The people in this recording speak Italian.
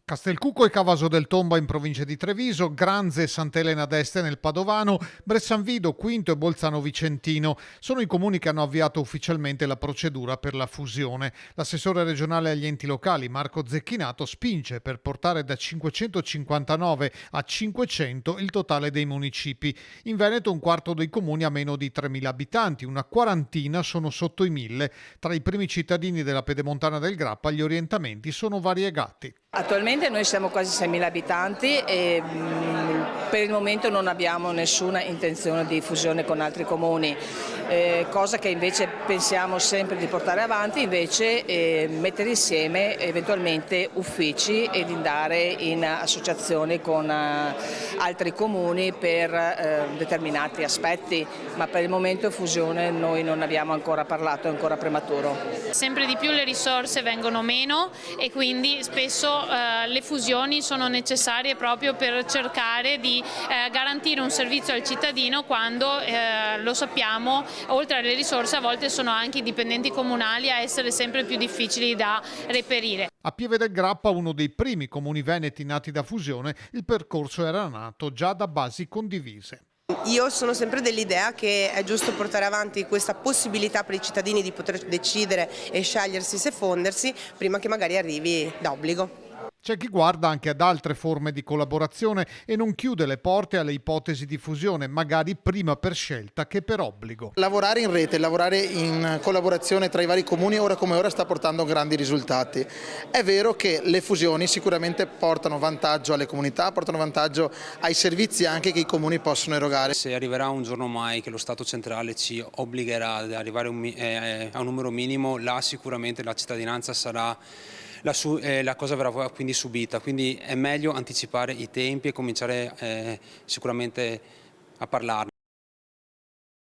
Castelcucco e Cavaso del Tomba in provincia di Treviso, Granze e Sant'Elena d'Este nel Padovano, Bressanvido, Quinto e Bolzano Vicentino. Sono i comuni che hanno avviato ufficialmente la procedura per la fusione. L'assessore regionale agli enti locali, Marco Zecchinato, spinge per portare da 559 a 500 il totale dei municipi. In Veneto un quarto dei comuni ha meno di 3.000 abitanti, una quarantina sono sotto i 1.000. Tra i primi cittadini della Pedemontana del Grappa gli orientamenti sono variegati. Attualmente noi siamo quasi 6.000 abitanti e per il momento non abbiamo nessuna intenzione di fusione con altri comuni, cosa che invece pensiamo sempre di portare avanti, invece mettere insieme eventualmente uffici ed andare in associazione con altri comuni per determinati aspetti, ma per il momento fusione noi non abbiamo ancora parlato, è ancora prematuro. Sempre di più le risorse vengono meno e quindi spesso le fusioni sono necessarie proprio per cercare di garantire un servizio al cittadino quando, lo sappiamo, oltre alle risorse a volte sono anche i dipendenti comunali a essere sempre più difficili da reperire. A Pieve del Grappa, uno dei primi comuni veneti nati da fusione, il percorso era nato già da basi condivise. Io sono sempre dell'idea che è giusto portare avanti questa possibilità per i cittadini di poter decidere e scegliersi se fondersi prima che magari arrivi da obbligo. C'è chi guarda anche ad altre forme di collaborazione e non chiude le porte alle ipotesi di fusione, magari prima per scelta che per obbligo. Lavorare in rete, lavorare in collaborazione tra i vari comuni ora come ora sta portando grandi risultati. È vero che le fusioni sicuramente portano vantaggio alle comunità, portano vantaggio ai servizi anche che i comuni possono erogare. Se arriverà un giorno mai che lo Stato centrale ci obbligherà ad arrivare a un numero minimo, là sicuramente la cittadinanza sarà la cosa verrà quindi subita, quindi è meglio anticipare i tempi e cominciare sicuramente a parlarne.